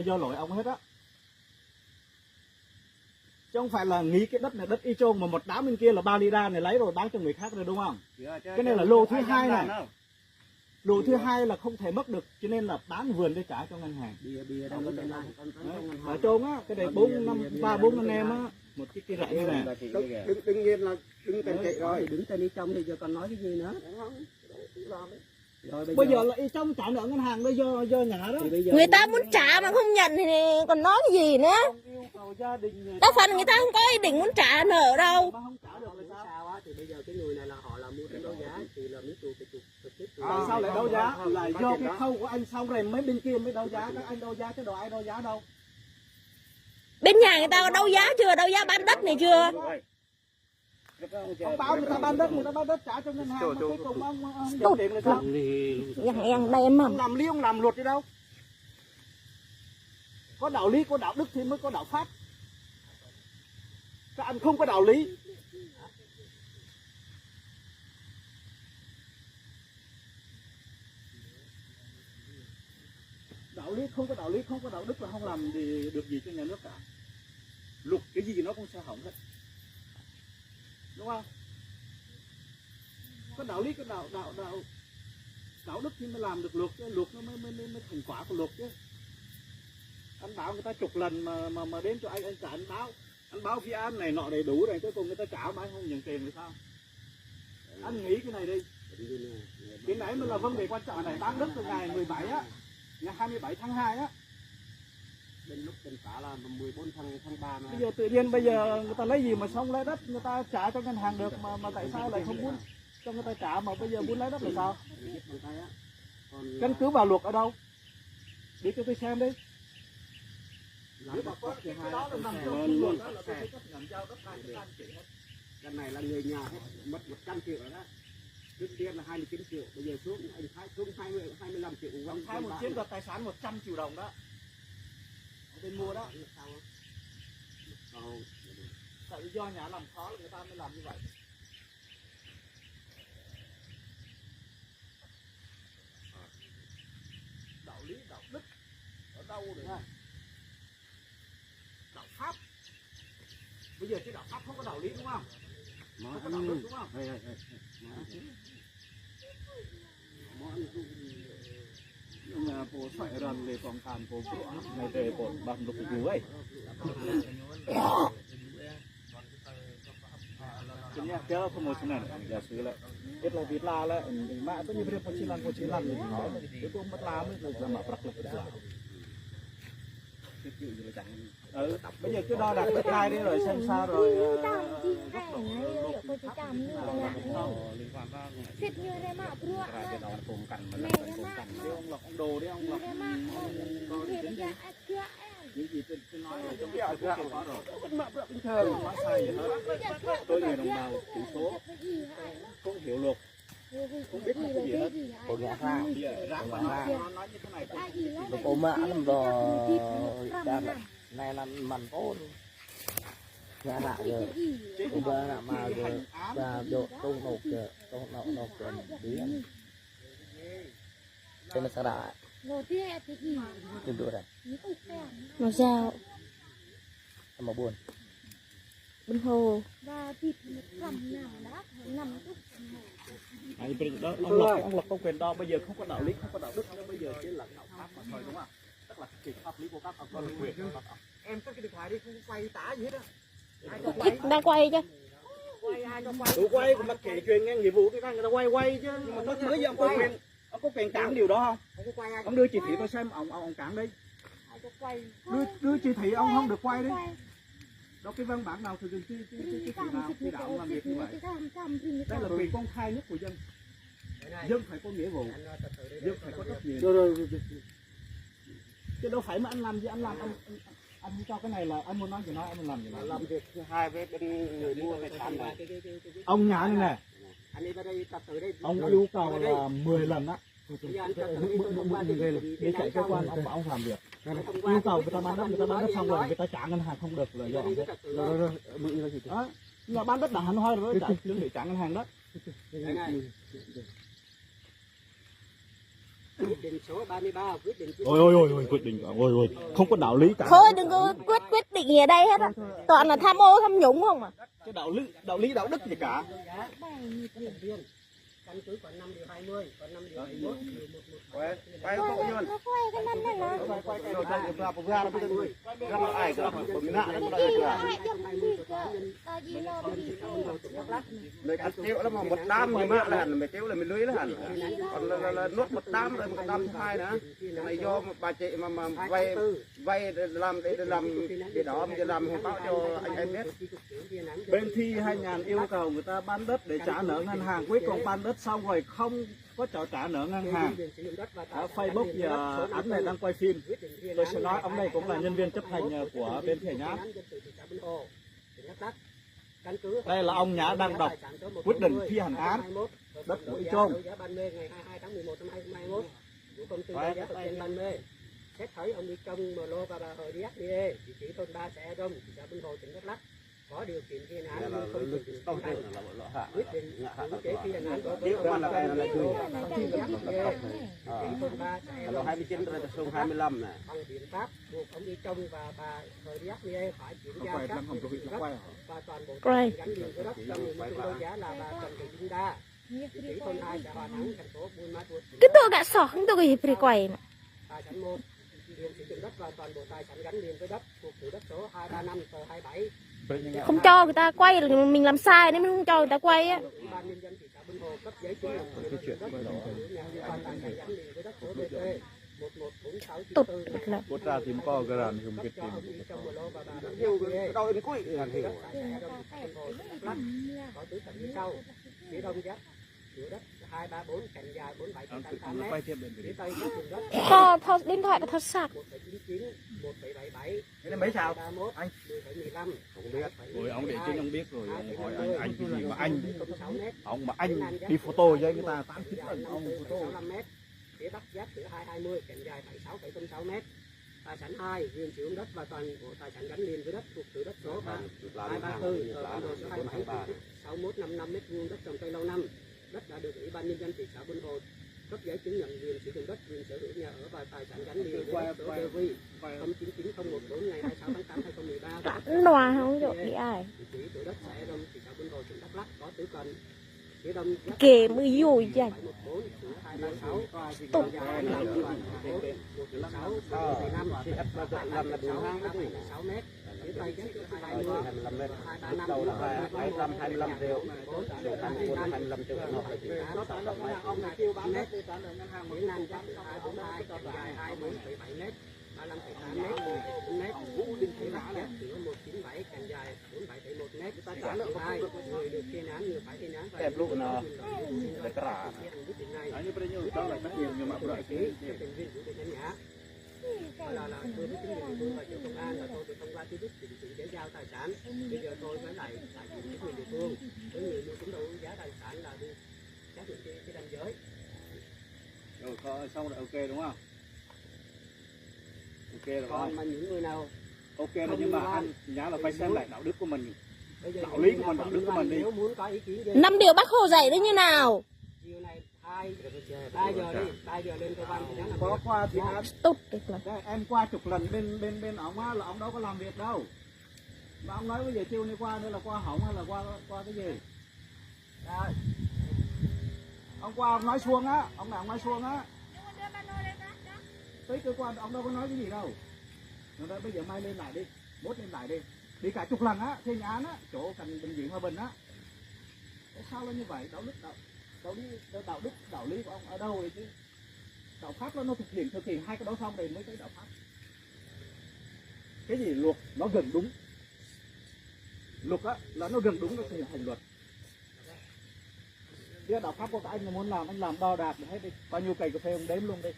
do lỗi ông hết á. Chứ không phải là nghĩ cái đất này đất y chang mà một đám bên kia là 3 lira này lấy rồi bán cho người khác rồi đúng không? Cái này là lô thứ hai này. Lô thứ hai là không thể mất được, cho nên là bán vườn để trả cho ngân hàng. Ở trôn á, cái này 4 anh em á, một cái rẫy như này. Đương nhiên là đứng tên kệ rồi, đứng tên đi trong thì giờ còn nói cái gì nữa. Rồi, bây giờ là y trong trả nợ ngân hàng đây do nhà đó. Người ta muốn trả mà không nhận thì còn nói cái gì nữa. Đa phần người ta không có ý định muốn trả nợ đâu. Thì bây giờ cái người này là họ là mua trên đấu giá thì là mấy chủ sao lại đấu giá? Là do cái khâu của anh xong rồi mấy bên kia mới đấu giá, các anh đấu giá chứ đồ ai đấu giá đâu. Bên nhà người ta có đấu giá chưa? Đấu giá bán đất này chưa? Ông báo người ta bán đất trả cho ngân hàng mà cuối cùng ông giao tiền là sao? Đây em Ông làm lý ông làm luật đi đâu? Có đạo lý có đạo đức thì mới có đạo pháp. Các anh không có đạo lý. Đạo lý không có đạo lý, không có đạo đức là không làm thì được gì cho nhà nước cả. Luật cái gì nó cũng sẽ hỏng hết, đúng không? Có đạo lý, có đạo đức thì mới làm được luật chứ, luật nó mới thành quả của luật chứ. Anh báo người ta chục lần mà đến cho anh trả anh báo phía án này nọ đầy đủ rồi, cuối cùng người ta trả mà anh không nhận tiền thì sao? Anh nghĩ cái này đi. Cái nãy mới là vấn đề quan trọng này, bán đất từ ngày 17 á, ngày 27 tháng 2 á. Đến lúc tiền trả là 14 tháng 3 mà. Bây giờ tự nhiên bây giờ người ta lấy gì mà xong lấy đất người ta trả cho ngân hàng được mà tại sao lại không muốn cho người ta trả mà bây giờ muốn lấy đất là sao? Căn cứ vào luật ở đâu? Đi cho tôi xem đi. Cái này là người nhà hết, mất 100 triệu rồi đó. Trước tiên là 29 triệu, bây giờ xuống anh Thái xuống 25 triệu. Ông Thái một chiếm đoạt tài sản 100 triệu đồng đó. Ở bên mua đó. Tại do nhà làm khó người ta mới làm như vậy. Đạo lý, đạo đức ở đâu được ha? Đạo pháp. Bây giờ cái đạo pháp không có đạo lý đúng không? Không có đạo đức đúng không? Nhà phố phải rần để phòng tàn phố của ngày về của bằng lục cú ấy. Cái nhà kéo không một này giả sử lại ít là vịt la lại mà tất nhiên phải có chi lăn thì nói cái tôi mất la mới được làm bạc lực được. Bây giờ cứ đo đạc đất đai đi rồi xem sao rồi ông lọc ông đồ đi ông lọc những gì tôi nói là trong cái chuyện đó rồi bình thường nói sai gì hết. Tôi người đồng bào thiểu số không hiểu luật không biết cái gì hết. Cô nghe ra Nói như thế này cô mẹ làm đồ này là mặn tốt nhà nạ rồi cô ba nạ mà rồi và độ tung nộp rồi tí thế là sao đại tìm được này mà sao mà buồn bên hồ ông lộc có quyền đo bây giờ không có đạo lý không có đạo đức bây giờ chỉ là đạo pháp mà thôi đúng không? Tức là cái pháp lý của các ông có quyền. Em tắt cái điện thoại đi không quay tả gì hết á. thích đã quay chứ Tôi quay cũng mặc kệ chuyện nghe nghiệp vụ cái người ta quay chứ nhưng mà nó mới giờ ông có quyền cản điều đó không? Ông đưa chỉ thị tôi xem ông cản đi. Đưa chỉ thị ông không được quay đi. Đâu cái văn bản nào thì khi đạo làm việc như vậy. Đây là quyền công khai nhất của dân. Dân phải có nghĩa vụ. Dân phải có trách nhiệm. Chứ đâu phải mà anh làm gì anh làm anh cho cái này là anh muốn nói gì nói anh muốn làm gì nói. Làm việc hai bên người mua về làm này. Ông nhà này nè. Anh đi vào đây tập tới đây. Ông yêu cầu là 10 lần á. Đi chạy cơ quan ông bảo ông làm việc. Yêu cầu người ta bán đất xong rồi người ta trả ngân hàng không được là do ông đó. Là bán đất đã hẳn hoi rồi chuẩn bị trả ngân hàng đó. quyết định số 33 quyết định ôi quyết định ôi không có đạo lý cả. Thôi đừng có quyết định gì ở đây hết á. Toàn là tham ô tham nhũng không à. Cái đạo lý đạo đức gì cả. căn cứ khoảng 5 điều 20 còn 5 điều 21 điều 111 Quay có như Nó quay cái năm này nó. quay cái đồ chơi ra phục ra nó bây giờ ra ai cả bấm ngã nó có đây cả. Người ăn tiêu lắm mà một đám như mạ là hẳn mày tiêu là mình lưới là hẳn. Còn là nốt một đám rồi một đám thứ hai nữa. Này do bà chị mà vay làm để đó mình làm hồi báo cho anh em biết. Bên thi 2000 yêu cầu người ta bán đất để trả nợ ngân hàng, cuối cùng bán đất xong rồi không có cho trả nợ ngân hàng. Ở Facebook giờ ảnh này đang quay phim. Tôi sẽ nói ông này cũng là nhân viên chấp hành của bên Thể Nhã. Đây là ông Nhã đang đọc quyết định thi hành án đất của Y Trôn. Xét thấy ông đi trong bờ lô và bà hồi điếc đi chỉ thôn 3 xã Rông, thị xã Buôn Hồ, tỉnh Đắk Lắk có điều kiện thi hành án nhưng không thực hiện quyết định cưỡng chế thi hành án đối với ông thôn 3 xã Rông 29 rồi xuống 25 này. bằng biện pháp buộc ông đi trong và bà hồi điếc đi phải chuyển giao các quyền đất và toàn bộ gắn liền với đất trong người mua đấu giá là bà Trần Thị Linh Đa, chỉ thôn 2 xã Hòa Thắng, thành phố Buôn Ma Thuột. Cái tôi gạ sọ không tôi cái gì quay mà. Tài sản 1 quyền sử dụng đất và toàn bộ tài sản gắn liền với đất thuộc thửa đất số 235 tờ 27. Không cho người ta quay là mình làm sai nên mình không cho người ta quay á. Ủy ban nhân dân thị xã Buôn Hồ cấp giấy chứng nhận quyền sử dụng đất và tài sản gắn liền với đất số BT 114694. Cốt ra thì có cái đàn không biết Cho ông đi trong bờ lô và bà Đâu đến cuối là hiểu. có tứ tầng như sau: phía đông giáp thửa đất 234 cạnh dài 47,88 m. Phía tây có thửa đất Thôi điện thoại có thật sạc. 1,99, 1,77. Cái này mấy sao? 31, Anh 10,15. không biết. Rồi ông để trên ông biết rồi ông hỏi anh cái gì mà anh đi photo với người ta 89 lần ông photo. 65 m. Phía bắc giáp thửa 220 cạnh dài 76,06 m. Tài sản 2 quyền sử dụng đất và toàn bộ tài sản gắn liền với đất thuộc thửa đất số 234 ở bản đồ số 27 6155 m2 đất trồng cây lâu năm. Đất đã được Ủy ban nhân dân thị xã Buôn Hồ cấp giấy chứng nhận quyền sử dụng đất, quyền sở hữu nhà ở và tài sản gắn liền với đất số DV 099014 ngày 26 tháng 8 2013. Loa không được đi ai. Chỉ thửa đất xã Rông, thị xã Buôn Hồ, tỉnh Đắk Lắk có tứ cần. Phía đông Kề mới vui vậy. 236 6 mét. Phía tây giáp thửa 220 Đầu là 225 triệu. 25 triệu ông này kêu bán đất đi trả nợ ngân hàng. Phía nam giáp thửa 242 dài 24,7 mét, 35,8 mét, 10,9 mét. Phía bắc giáp thửa 197 cạnh dài 47,1 mét. Ta trả nợ 2 người được thi hành án, người phải thi hành án và Kẹp lúc nào để cả. Anh như bây giờ đó là các nhiều mà bữa ký thành viên của Thể Nhã là tôi với chính quyền địa phương và chủ công an là tôi được thông qua chi tiết trình để giao tài sản. Bây giờ tôi với lại đại diện chính quyền địa phương với người mua chúng đấu giá tài sản là đi xác định cái ranh giới. Rồi xong rồi ok đúng không? Ok rồi. Còn mà những người nào ok rồi nhưng mà anh nhớ là phải xem lại đạo đức của mình. bây giờ Đạo lý của mình, đạo đức của mình đi. nếu muốn có ý kiến gì 5 điều bác Hồ dạy đấy như nào? chiều này 3 giờ đi, 3 giờ lên cơ quan thì nó Có qua thì anh Tốt được lắm. em qua chục lần bên ông á là ông đâu có làm việc đâu. Mà ông nói bây giờ chiều nay qua nữa là qua hỏng hay là qua cái gì? Rồi. Ông qua ông nói xuông á, ông nào ông nói xuông á. Tới cơ quan ông đâu có nói cái gì đâu. Rồi bây giờ mai lên lại đi, mốt lên lại đi. Đi cả chục lần á, thi hành án á, chỗ cạnh bệnh viện Hòa Bình á. Tại sao là như vậy? Đạo đức, đạo lý của ông ở đâu vậy chứ? Đạo pháp nó thực hiện hai cái đó xong rồi mới tới đạo pháp. Cái gì luật nó gần đúng. Luật á là nó gần đúng nó thể thành luật. Chứ đạo pháp của các anh là muốn làm anh làm đo đạc hết đi, bao nhiêu cây cà phê ông đếm luôn đi.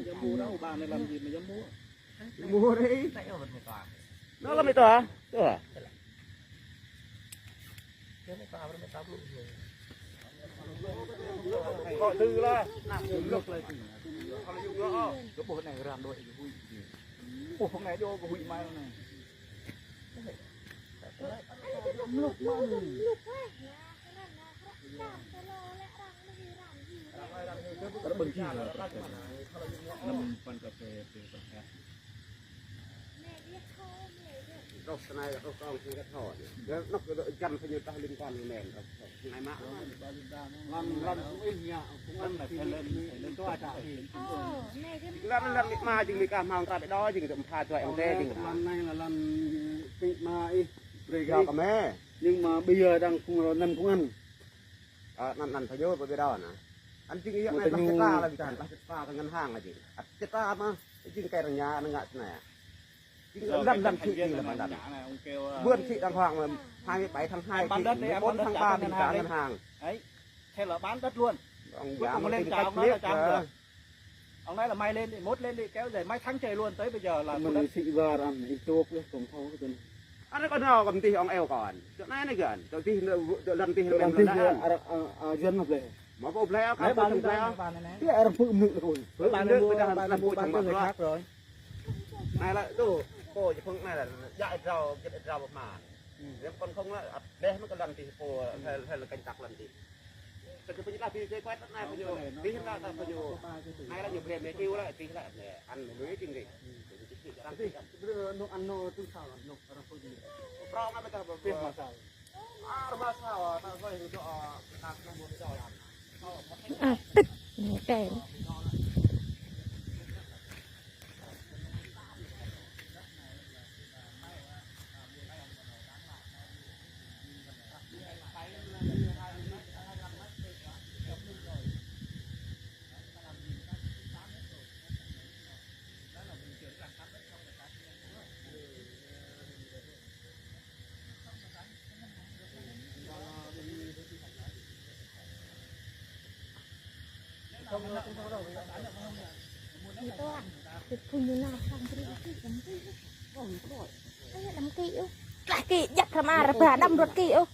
Dám mua đâu, bà này làm gì mà dám mua? Mua đi. Nó là mấy tòa? Tòa. Gọi từ là nằm lực lên. Cái bộ này làm đôi cái hụi. Ủa hôm nay vô cái hụi mai này. Nó bừng chi rồi. Nó phần cà phê từ phần khác. Rốt này là con chưa có thổi. Nó chăm phải như ta liên quan đến mền rồi. Ngày mã lần cũng ít nhá, cũng ăn là phải lên to trả thì. Lần mà chừng cái cam hàng ta bị đói chừng tầm pha tuổi ông tê chừng. Lần này là lần bị mà ý. Do cả mẹ. Nhưng mà bây giờ đang cùng năm cũng ăn. Nằm phải vô với đó nè. Anh chừng cái này chết ta là bị cản, chết ta cái ngân hàng là gì? Chết ta mà, chừng cái nhà nó ngặt này. Lần thị là mà lần. Vươn thị đàng hoàng là 27 tháng 2, 14 tháng 3 bị trả ngân hàng. Ấy, thế là bán đất luôn. Ông cuối cùng lên chào ông nói là chào được. Ông nói là may lên đi, mốt lên đi, kéo dài mấy tháng trời luôn, tới bây giờ là mình xị vào ăn ít tốt với cùng thâu cái anh có nào cầm tí ông eo còn, chỗ này gần, chỗ tí lần tí lần tí dân hợp lệ, mà bộ leo, cái bàn leo, cái em phụ nữ rồi, bàn nước bây giờ là mua trong bàn khác rồi, này là đồ, cô chỉ phương này là dạy rau, cái rau bột mà, nếu con không là đây mới có lần thì cô hay là canh tặc lần thì, cái bây giờ thì quét này bây giờ, tí hiện tại bây giờ, này là nhiều bề bề kêu lại tí lại để ăn lưới chừng gì. Nó ăn nó tương xào nó Pro mà bây giờ phiên mà xào. Mà sao ta phải cho ta không muốn cho tích kèm kỹ giặt tham à ra đâm ruột kỹ ô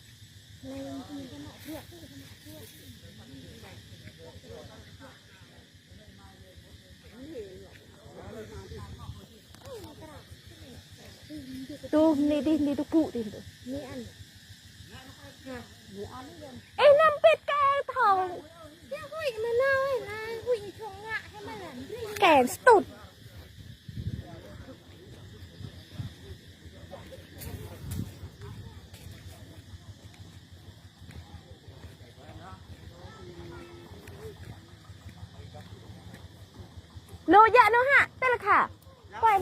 tu đi tu cụ đi ê năm biết cái thầu kèn tụt lô dạ nó hả tên là khả quay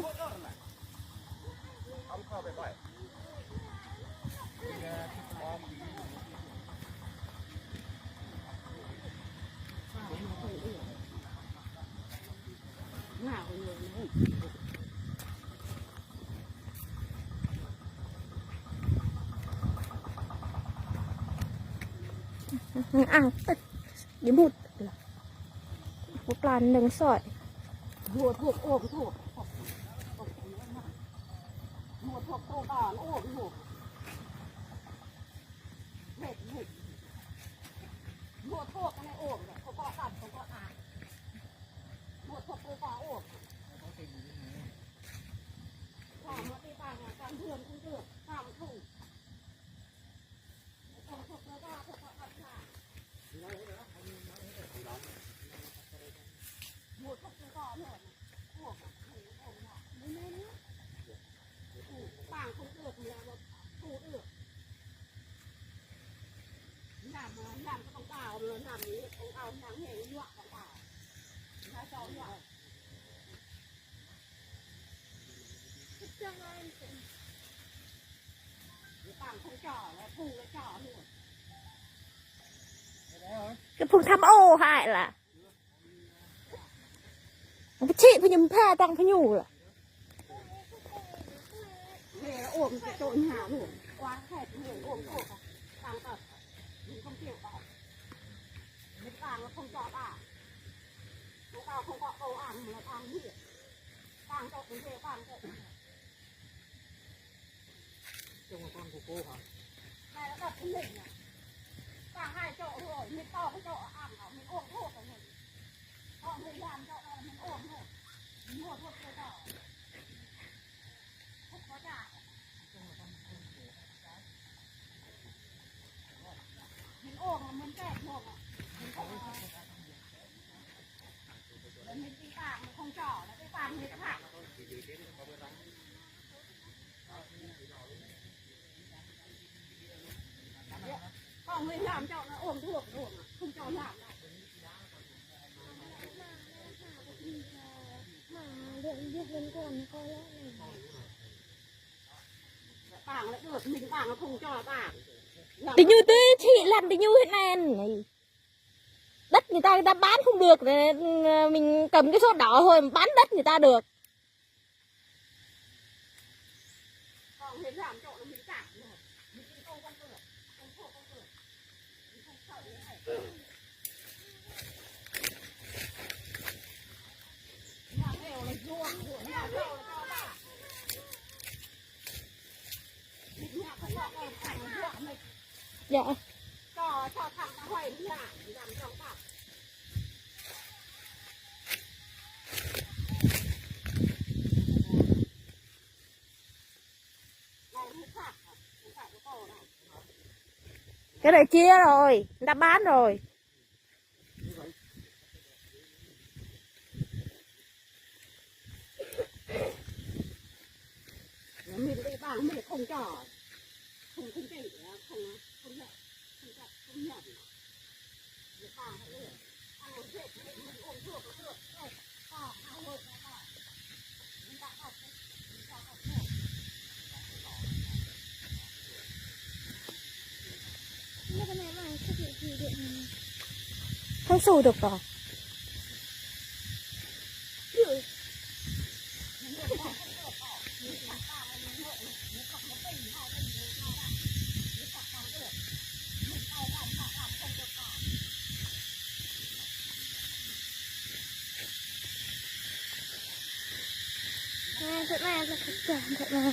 tích điểm một plan nâng sỏi mua thuốc ôm thuốc mua thuốc tô đòn ôm thuốc mua thuốc cái này ôm không có đòn không có ai mua thuốc tô đòn ôm làm nó đi bằng làm thường cũng được làm thùng thuốc tô đòn thuốc có đòn mua thuốc tô đòn rồi bằng không được thì là thu được làm cái con tàu rồi làm gì con tàu sáng nhảy nhọn con tàu ra cho nhọn bằng không trỏ là thu cái trỏ luôn cái phun thăm ô hại là cái chị phải nhầm pha tăng phải nhủ là về ôm cái trộn nhà luôn quá khét người ôm ôm tăng tật mình không chịu bảo mình tăng nó không cho bà nó tao không có câu ăn mà tăng hiệt tăng cho cái về tăng cho trong con của cô hả? này nó đặt cái mình à tăng 2 chỗ rồi mình to cái chỗ ăn ở mình ôm thuốc của mình còn mình làm chỗ này mình ôm thôi mình mua thuốc cái đó không có trả Còn mình làm cho nó ôm thuốc không cho làm đâu. Bảng lại được, mình bảng nó không cho bảng. Thì như thế chị làm thì như thế này này. Đất người ta bán không được, mình cầm cái số đỏ thôi mà bán đất người ta được. Còn mình làm cho nó mình cảm được. Mình không con được, không thuộc con được. Mình không sợ cái này. Nhà nghèo là ruộng, nhà nghèo là cho bà. Nhà không có cái thành ruộng này. Dạ. Cho thằng nó hoài nhà, làm cho bà. Cái này chia rồi, người ta bán rồi. Mình đi bảng mình không cho, không chỉ, không nhận. Bảng phải được, ăn một rượu mình uống thuốc nó được, ăn một mình đã học đấy, mình cho học thuốc. Không xùi được rồi. Thật là thật là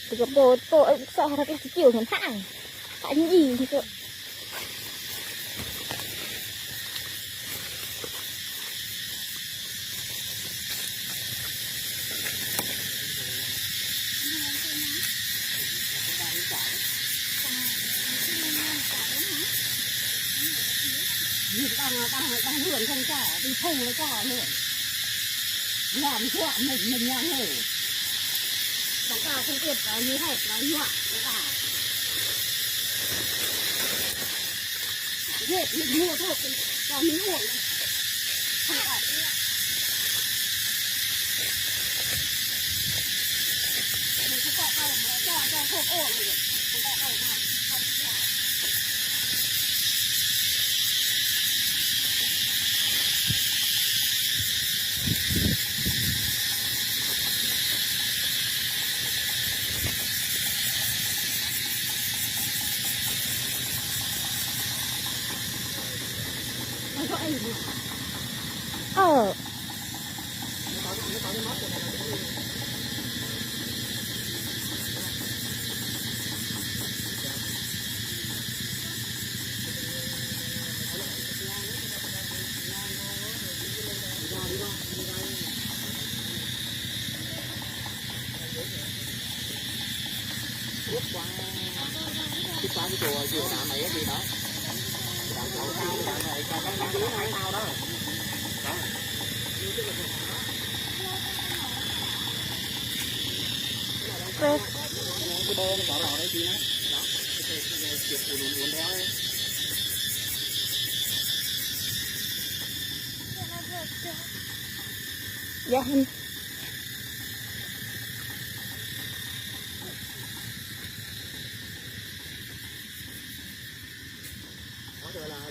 từ cái bố tôi sợ là cái kiểu ngắn hạn anh gì thì cơ. Đang hưởng không trả, đi thùng nó trả hưởng. Làm chuyện mình nhà hưởng. Nó cao không biết nó như hẹp nó nhọn nó vào. Hẹp mình mua thuốc cho mình uống. Không phải nữa. Mình không có đâu mà cho thuốc ổn được. Không có đâu mà. Không có. Ờ. Cái qua cái chùa chùa đạm này cái gì đó. Đạm cao cao đạm này cao cái đứa này cao đó. Đó. Cái bơ nó bỏ lò đấy chị nó. Đó. Cái chụp cuốn đéo ấy. Dạ.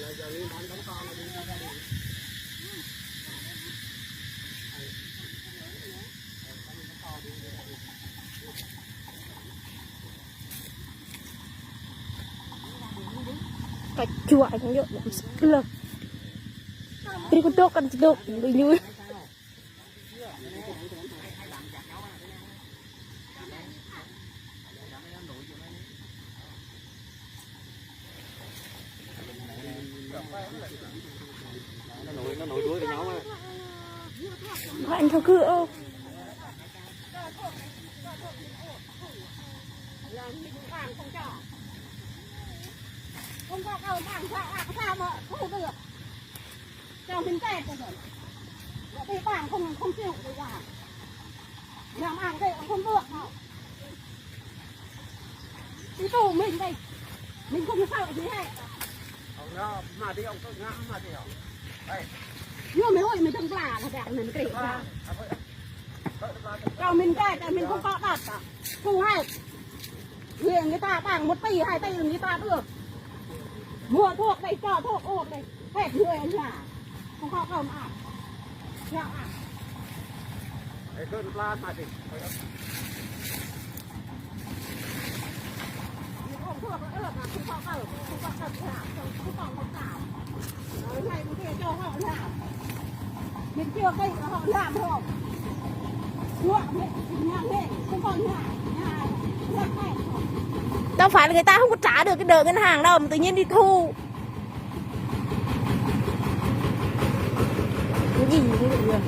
Là giờ liên quan đóng con là đi ra gia đình. Cái chua anh nhớ làm sức. Đi con tốt ăn tốt đi như. nó nổi đuôi với nhau mà. Anh thưa cứ ô. Không có cầu bằng sao mà không được. Cho mình tẹt rồi. Thì bảng không chịu được à. Làm ăn đây không được đâu. Tí tù mình đây. Mình không sợ gì hết. Ông mà đi ông có ngã mà đi hả? Đây. Nhưng mấy hồi mình đừng là đẹp mình kể ra. Cho mình tẹt mình không có đặt à. Phù hết. Người ta bằng 1 tỷ 2 tỷ người ta được. Mua thuốc đây cho thuốc ốp đây. Hết người ở nhà. Không có cầm à. Dạ à. Đấy cơn plan mà đi. Không thuốc nữa là không có cầm. Không có cầm nào. Không có một nào. Nói này mình kia cho họ làm. Mình chưa đây là họ làm không. Ruộng nhà này không còn nhà. Nhà này. Đâu phải là người ta không có trả được cái đợt ngân hàng đâu mà tự nhiên đi thu. Cái gì thế này?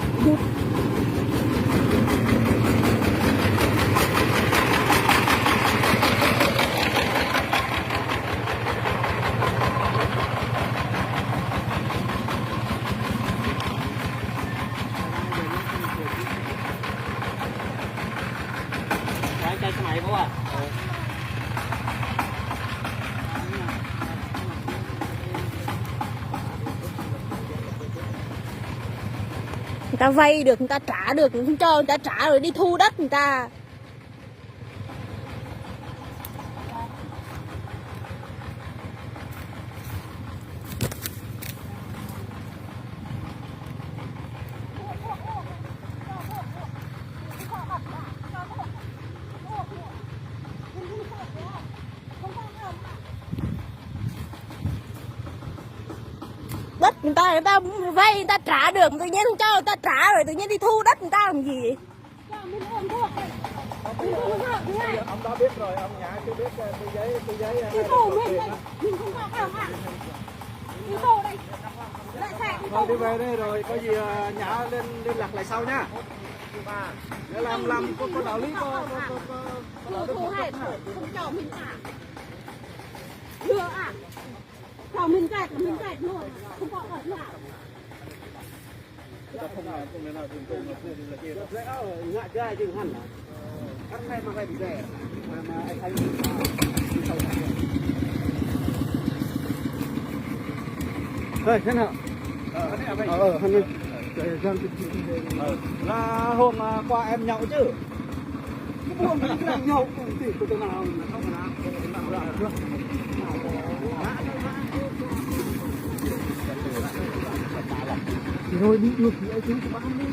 Cái máy của à? Người ta vay được, người ta trả được, không cho người ta trả rồi đi thu đất người ta. Đất người ta vay người ta trả được, tự nhiên không cho người ta trả rồi tự nhiên đi thu đất người ta làm gì? Ông đó biết rồi, ông nhà chưa biết cái giấy Cái tù mình đây, mình không có cầm à. Cái tù đây. Lại chạy cái thôi tù. đi về đây rồi có gì nhà lên liên lạc lại sau nhá. Để làm có đạo lý có Thu hết rồi, không cho mình trả. Lừa à. Cho mình chạy luôn, không có ở nhà. Ngại cái ai chừng hẳn à? Cắt này mà phải bị rẻ mà anh đây thế nào? Là hôm qua em nhậu chứ? Hôm em nhậu thì từ nào không nào? Rồi đi được thì ai chứ bán đi.